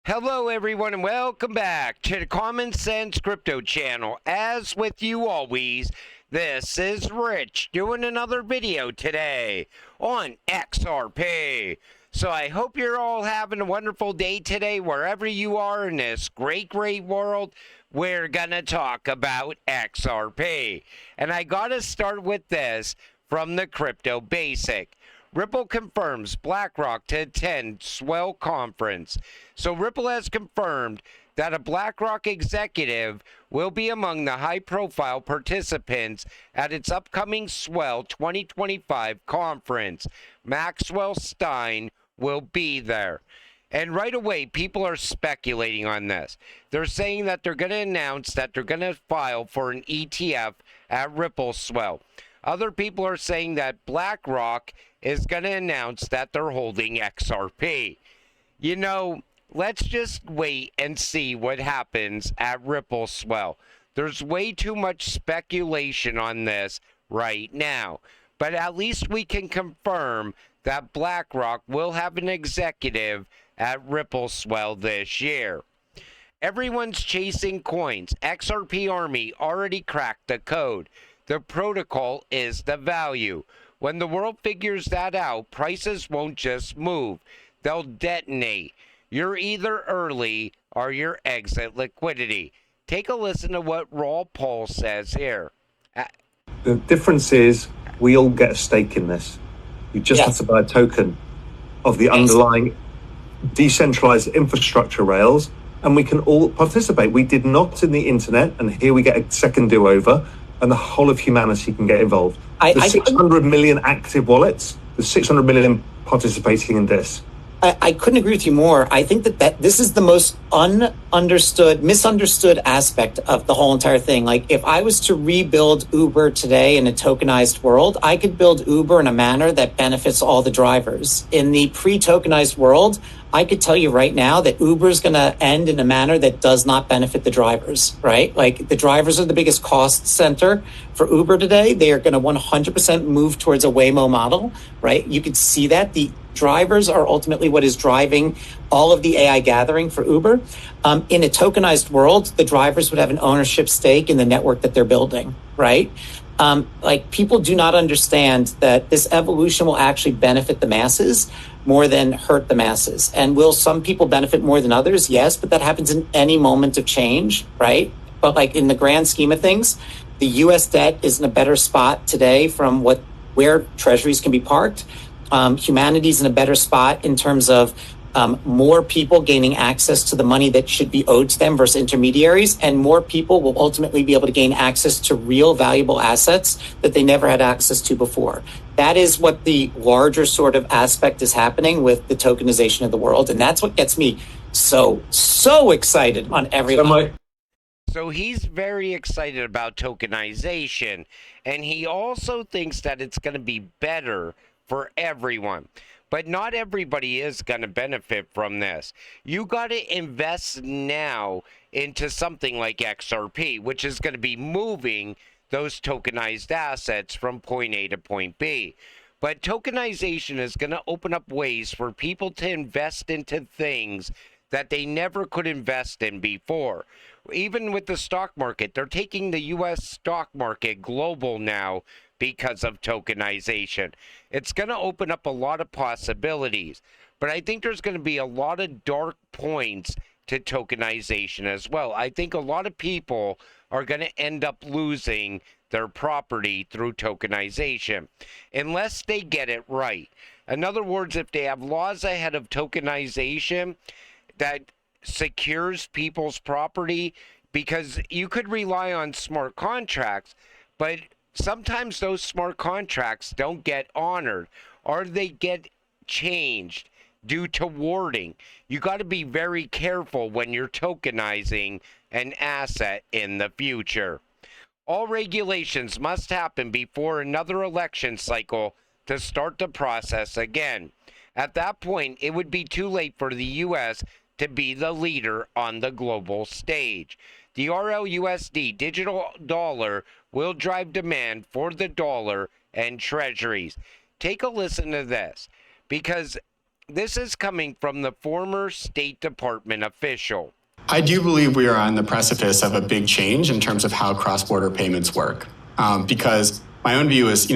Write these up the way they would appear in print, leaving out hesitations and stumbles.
Hello everyone and welcome back to the Common Sense Crypto channel. As with you always, this is Rich doing another video today on XRP. So I hope you're all having a wonderful day today wherever you are in this great world. We're gonna talk about XRP. And I gotta start with this from the Crypto Basic. Ripple confirms Blackrock to attend Swell conference. So Ripple has confirmed that a Blackrock executive will be among the high-profile participants at its upcoming Swell 2025 conference. Maxwell Stein will be there. And right away, people are speculating on this. They're saying that they're going to announce that they're going to file for an ETF at Ripple Swell. Other people are saying that Blackrock is going to announce that they're holding XRP. You know, let's just wait and see what happens at Ripple Swell. There's way too much speculation on this right now. But at least we can confirm that BlackRock will have an executive at Ripple Swell this year. Everyone's chasing coins. XRP Army already cracked the code. The protocol is the value. When the world figures that out, prices won't just move. They'll detonate. You're either early or you're exit liquidity. Take a listen to what Raw Paul says here. The difference is we all get a stake in this. You just have to buy a token of the underlying decentralized infrastructure rails, and we can all participate. We did not in the internet, and here we get a second do-over, and the whole of humanity can get involved. There's 600 million active wallets. There's 600 million participating in this. I couldn't agree with you more. I think that this is the most misunderstood aspect of the whole entire thing. Like, if I was to rebuild Uber today in a tokenized world, I could build Uber in a manner that benefits all the drivers. In the pre-tokenized world, I could tell you right now that Uber is going to end in a manner that does not benefit the drivers, right? Like, the drivers are the biggest cost center for Uber today. They are going to 100% move towards a Waymo model, right? You could see that. The drivers are ultimately what is driving all of the AI gathering for Uber. In a tokenized world, the drivers would have an ownership stake in the network that they're building, right? Like, people do not understand that this evolution will actually benefit the masses more than hurt the masses. And will some people benefit more than others? Yes, but that happens in any moment of change, right? But like, in the grand scheme of things, the US debt is in a better spot today from where treasuries can be parked. Humanity's in a better spot in terms of more people gaining access to the money that should be owed to them versus intermediaries, and more people will ultimately be able to gain access to real valuable assets that they never had access to before. That is what the larger sort of aspect is happening with the tokenization of the world, and that's what gets me so excited on every level. So he's very excited about tokenization, and he also thinks that it's going to be better for everyone. But not everybody is going to benefit from this. You got to invest now into something like XRP, which is going to be moving those tokenized assets from point A to point B. But tokenization is going to open up ways for people to invest into things that they never could invest in before. Even with the stock market, they're taking the US stock market global now because of tokenization. It's going to open up a lot of possibilities, but I think there's going to be a lot of dark points to tokenization as well. I think a lot of people are going to end up losing their property through tokenization unless they get it right. In other words, if they have laws ahead of tokenization that secures people's property, because you could rely on smart contracts, but sometimes those smart contracts don't get honored or they get changed due to wording. You got to be very careful when you're tokenizing an asset in the future. All regulations must happen before another election cycle to start the process again. At that point, it would be too late for the U.S. to be the leader on the global stage. The RLUSD digital dollar will drive demand for the dollar and treasuries. Take a listen to this, because This is coming from the former State Department official. I do believe we are on the precipice of a big change in terms of how cross-border payments work. Because my own view is,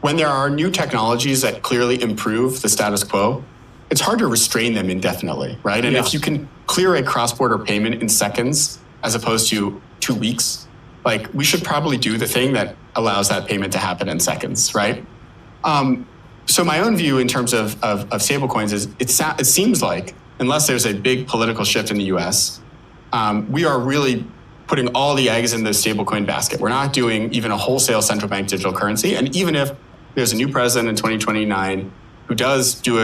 when there are new technologies that clearly improve the status quo, it's hard to restrain them indefinitely, right? And if you can clear a cross-border payment in seconds as opposed to 2 weeks, like, we should probably do the thing that allows that payment to happen in seconds, right? So my own view in terms of stablecoins is it seems like, unless there's a big political shift in the US, we are really putting all the eggs in the stablecoin basket. We're not doing even a wholesale central bank digital currency. And even if there's a new president in 2029 who does do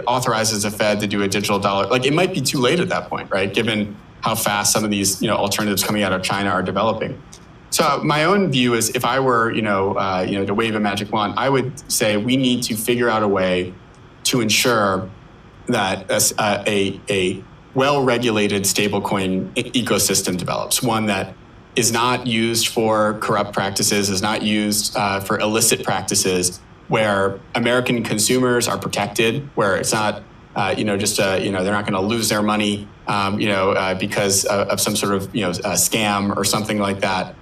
authorizes the Fed to do a digital dollar, like, it might be too late at that point, right? Given how fast some of these, alternatives coming out of China are developing. So my own view is, if I were, to wave a magic wand, I would say we need to figure out a way to ensure that a well-regulated stablecoin ecosystem develops, one that is not used for corrupt practices, is not used for illicit practices, where American consumers are protected, where it's not, they're not going to lose their money, because of some sort of, scam or something like that.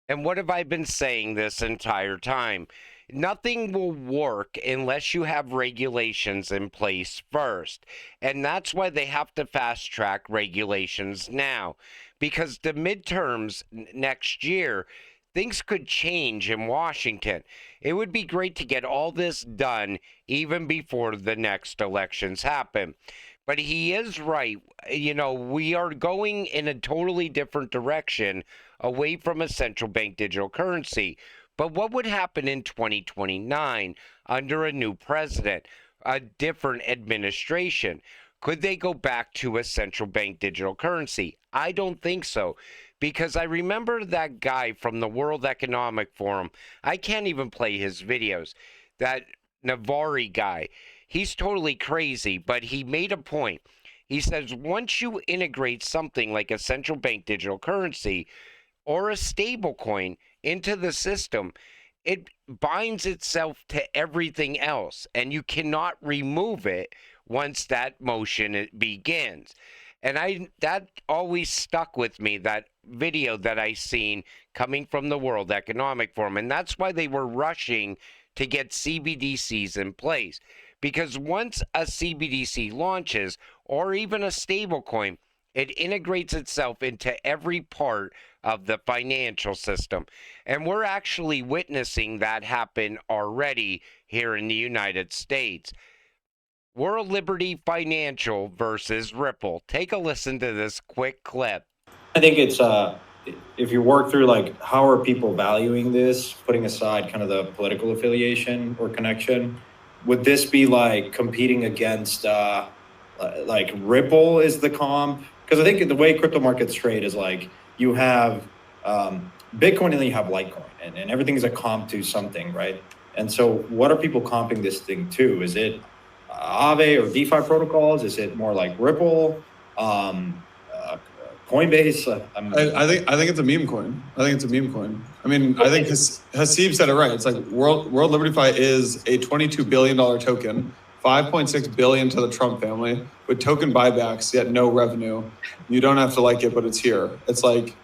And what have I been saying this entire time? Nothing will work unless you have regulations in place first. And that's why they have to fast track regulations now. Because the midterms next year, things could change in Washington. It would be great to get all this done even before the next elections happen. But he is right. We are going in a totally different direction away from a central bank digital currency. But what would happen in 2029 under a new president, a different administration? Could they go back to a central bank digital currency? I don't think so, because I remember that guy from the World Economic Forum. I can't even play his videos. That Navari guy, he's totally crazy, but he made a point. He says once you integrate something like a central bank digital currency or a stable coin into the system, it binds itself to everything else, and you cannot remove it once that motion begins. And that always stuck with me, that video that I seen coming from the World Economic Forum. And that's why they were rushing to get CBDCs in place. Because once a CBDC launches, or even a stable coin, it integrates itself into every part of the financial system. And we're actually witnessing that happen already here in the United States. World Liberty Financial versus Ripple. Take a listen to this quick clip. I think it's, if you work through, like, how are people valuing this, putting aside kind of the political affiliation or connection, would this be like competing against, like, Ripple is the comp? Because I think the way crypto markets trade is, like, you have Bitcoin and then you have Litecoin, and everything is a comp to something, right? And so what are people comping this thing to? Is it Aave or DeFi protocols? Is it more like Ripple, Coinbase? I think it's a meme coin. I mean, I think Haseeb said it right. It's like World LibertyFi is a $22 billion token, 5.6 billion to the Trump family, with token buybacks, yet no revenue. You don't have to like it, but it's here. It's like,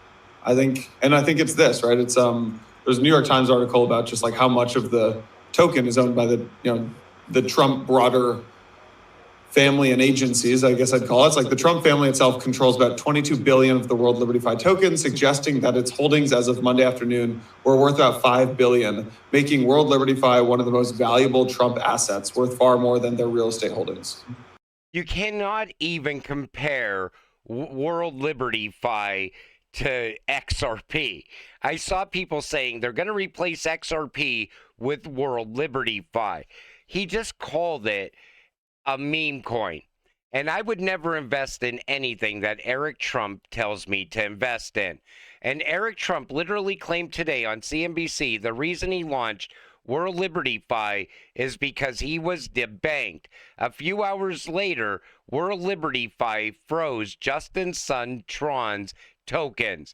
I think it's this, right? It's there's a New York Times article about just like how much of the token is owned by the Trump broader family and agencies, I guess I'd call it. It's like the Trump family itself controls about 22 billion of the World LibertyFi tokens, suggesting that its holdings as of Monday afternoon were worth about 5 billion, making World LibertyFi one of the most valuable Trump assets, worth far more than their real estate holdings. You cannot even compare World LibertyFi to XRP. I saw people saying they're going to replace XRP with World LibertyFi. He just called it a meme coin. And I would never invest in anything that Eric Trump tells me to invest in. And Eric Trump literally claimed today on CNBC the reason he launched World LibertyFi is because he was debanked. A few hours later, World LibertyFi froze Justin Sun Tron's tokens.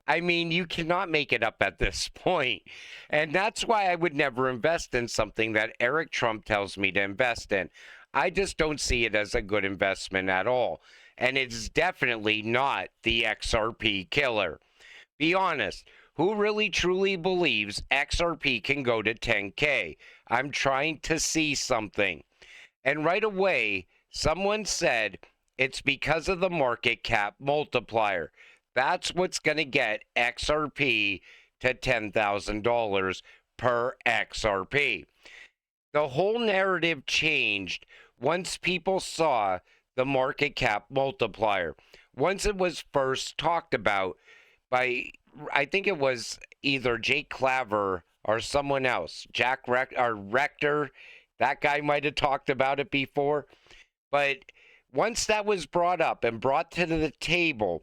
I mean, you cannot make it up at this point. And that's why I would never invest in something that Eric Trump tells me to invest in. I just don't see it as a good investment at all. And it's definitely not the XRP killer. Be honest, who really truly believes XRP can go to 10K? I'm trying to see something. And right away, someone said it's because of the market cap multiplier. That's what's going to get XRP to $10,000 per XRP. The whole narrative changed once people saw the market cap multiplier. Once it was first talked about by, I think it was either Jake Claver or someone else, Jack Rector, that guy might have talked about it before. But once that was brought up and brought to the table,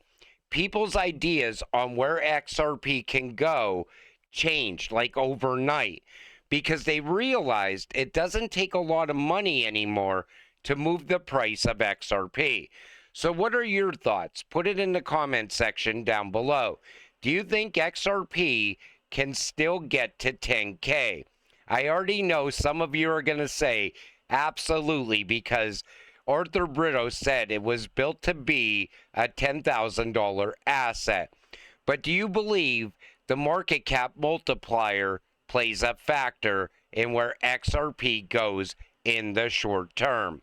people's ideas on where XRP can go changed like overnight, because they realized it doesn't take a lot of money anymore to move the price of XRP. So what are your thoughts? Put it in the comment section down below. Do you think XRP can still get to 10K? I already know some of you are going to say absolutely, because Arthur Brito said it was built to be a $10,000 asset. But do you believe the market cap multiplier plays a factor in where XRP goes in the short term?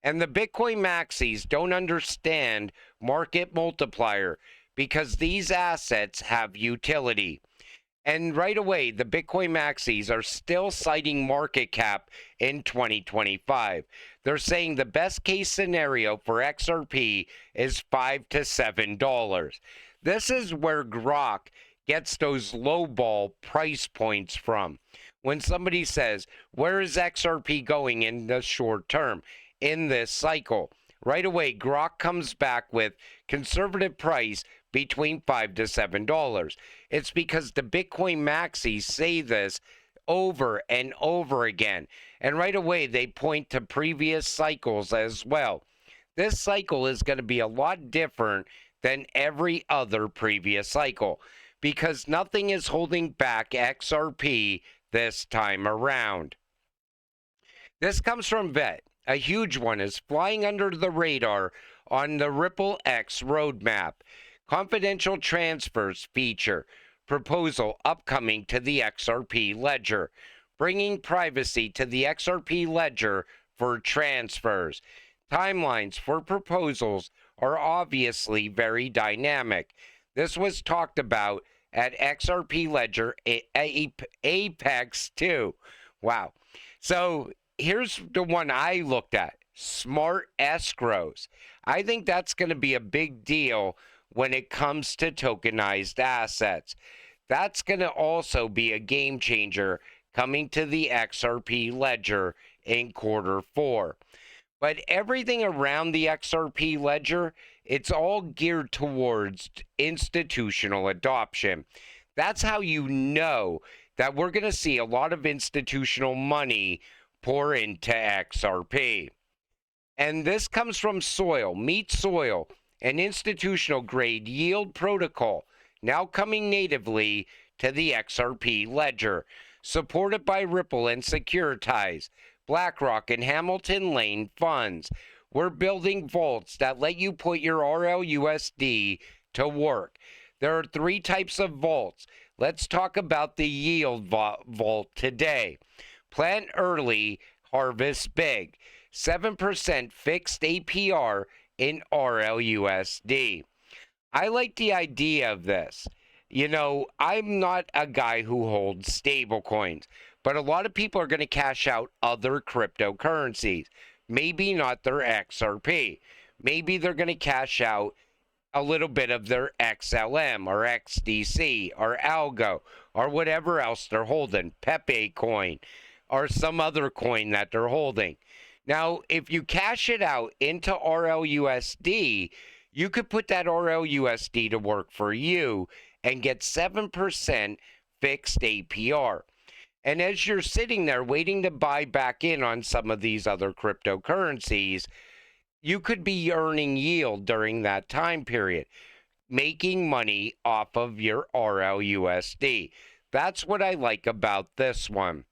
And the Bitcoin maxis don't understand market multiplier because these assets have utility. And right away, the Bitcoin maxis are still citing market cap in 2025. They're saying the best case scenario for XRP is $5 to $7. This is where Grok gets those lowball price points from. When somebody says, where is XRP going in the short term, in this cycle? Right away, Grok comes back with conservative price between $5 to $7. It's because the Bitcoin maxis say this over and over again. And right away, they point to previous cycles as well. This cycle is going to be a lot different than every other previous cycle, because nothing is holding back XRP this time around. This comes from Vet. A huge one is flying under the radar on the Ripple X roadmap. Confidential transfers feature. Proposal upcoming to the XRP ledger. Bringing privacy to the XRP ledger for transfers. Timelines for proposals are obviously very dynamic. This was talked about at XRP Ledger Apex 2. Wow. So here's the one I looked at. Smart escrows. I think that's going to be a big deal when it comes to tokenized assets. That's going to also be a game changer coming to the XRP ledger in Q4. But everything around the XRP ledger, it's all geared towards institutional adoption. That's how you know that we're going to see a lot of institutional money pour into XRP. And this comes from Swell. Meet Swell, an institutional grade yield protocol now coming natively to the XRP ledger, supported by Ripple and Securitize, Blackrock, and Hamilton Lane funds. We're building vaults that let you put your RLUSD to work. There are 3 types of vaults. Let's talk about the yield vault today. Plant early, harvest big. 7% fixed APR in RLUSD. I like the idea of this. You know, I'm not a guy who holds stable coins, but a lot of people are going to cash out other cryptocurrencies. Maybe not their XRP. Maybe they're going to cash out a little bit of their XLM or XDC or Algo or whatever else they're holding, Pepe coin or some other coin that they're holding. Now, if you cash it out into RLUSD, you could put that RLUSD to work for you and get 7% fixed APR. And as you're sitting there waiting to buy back in on some of these other cryptocurrencies, you could be earning yield during that time period, making money off of your RLUSD. That's what I like about this one.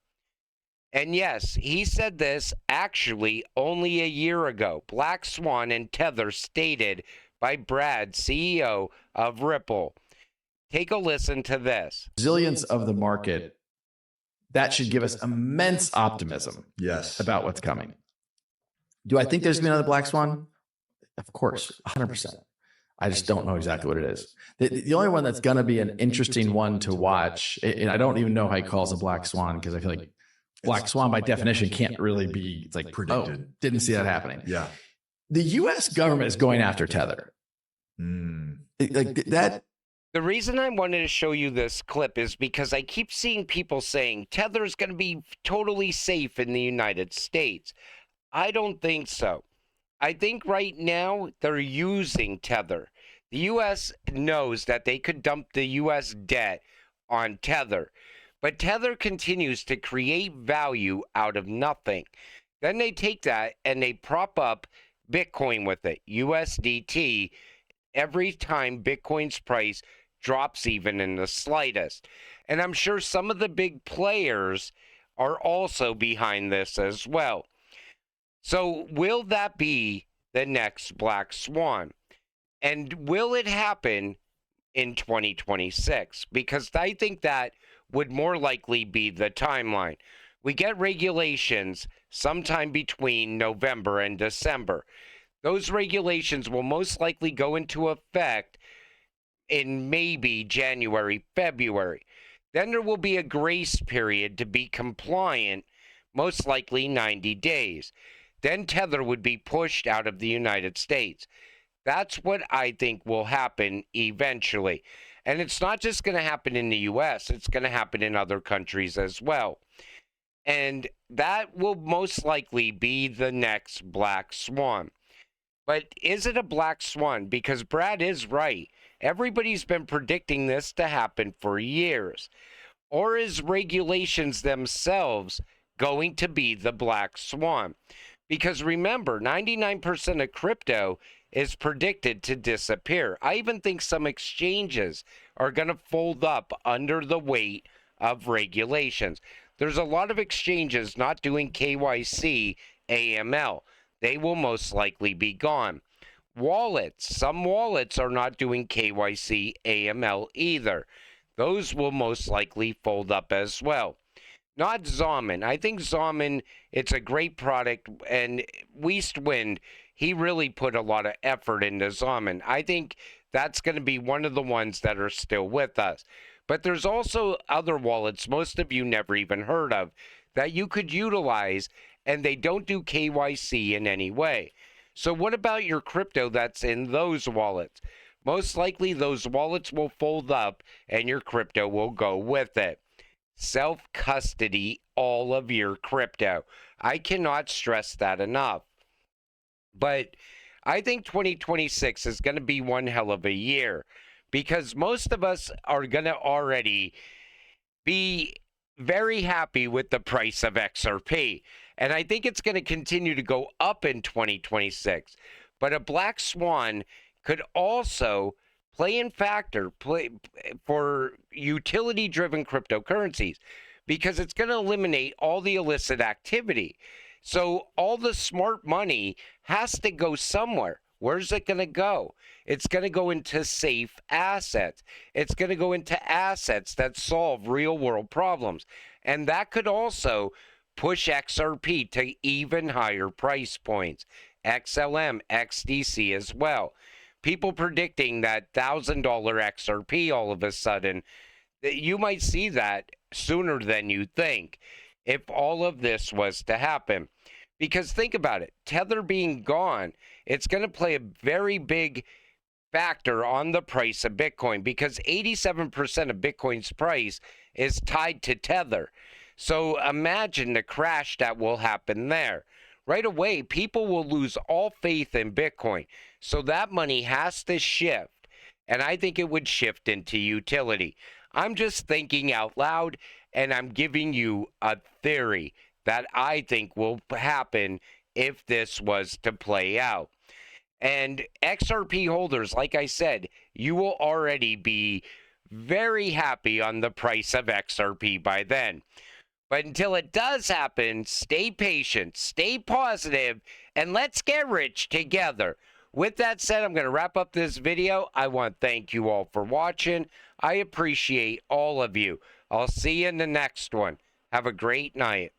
And yes, he said this actually only a year ago. Black Swan and Tether stated by Brad, CEO of Ripple. Take a listen to this. Resilience of the market, that should give us immense optimism Yes. about what's coming. Do I think there's going to be another black swan? Of course, 100%. I just don't know exactly what it is. The only one that's going to be an interesting one to watch, and I don't even know how he calls a black swan, because I feel like black swan by definition can't really be, it's like, Predicted. oh, didn't see that happening. Yeah. The US government is going after Tether. Like that. The reason I wanted to show you this clip is because I keep seeing people saying Tether is going to be totally safe in the United States. I don't think so. I think right now they're using Tether. The U.S. knows that they could dump the U.S. debt on Tether, but Tether continues to create value out of nothing. Then they take that and they prop up Bitcoin with it, USDT, every time Bitcoin's price drops even in the slightest. And I'm sure some of the big players are also behind this as well. So will that be the next black swan? And will it happen in 2026? Because I think that would more likely be the timeline. We get regulations sometime between November and December. Those regulations will most likely go into effect in maybe January, February. Then there will be a grace period to be compliant, most likely 90 days. Then Tether would be pushed out of the United States. That's what I think will happen eventually. And it's not just going to happen in the US, it's going to happen in other countries as well. And that will most likely be the next black swan. But is it a black swan? Because Brad is right. Everybody's been predicting this to happen for years. Or is regulations themselves going to be the black swan? Because remember, 99% of crypto is predicted to disappear. I even think some exchanges are going to fold up under the weight of regulations. There's a lot of exchanges not doing KYC AML. They will most likely be gone. Wallets, some wallets are not doing KYC AML either. Those will most likely fold up as well. Not Zalman. I think Zalman, it's a great product, and Wind, he really put a lot of effort into Zalman. I think that's going to be one of the ones that are still with us. But there's also other wallets most of you never even heard of that you could utilize, and they don't do KYC in any way. So what about your crypto that's in those wallets? Most likely those wallets will fold up and your crypto will go with it. Self-custody all of your crypto. I cannot stress that enough. But I think 2026 is going to be one hell of a year because most of us are going to already be very happy with the price of XRP. And I think it's going to continue to go up in 2026. But a black swan could also play for utility-driven cryptocurrencies because it's going to eliminate all the illicit activity. So all the smart money has to go somewhere. Where's it going to go? It's going to go into safe assets. It's going to go into assets that solve real-world problems. And that could also push XRP to even higher price points. XLM, XDC as well. People predicting that $1,000 XRP all of a sudden, you might see that sooner than you think if all of this was to happen. Because think about it, Tether being gone, it's going to play a very big factor on the price of Bitcoin because 87% of Bitcoin's price is tied to Tether. So imagine the crash that will happen there. Right away, people will lose all faith in Bitcoin. So that money has to shift. And I think it would shift into utility. I'm just thinking out loud, and I'm giving you a theory that I think will happen if this was to play out. And XRP holders, like I said, you will already be very happy on the price of XRP by then. But until it does happen, stay patient, stay positive, and let's get rich together. With that said, I'm going to wrap up this video. I want to thank you all for watching. I appreciate all of you. I'll see you in the next one. Have a great night.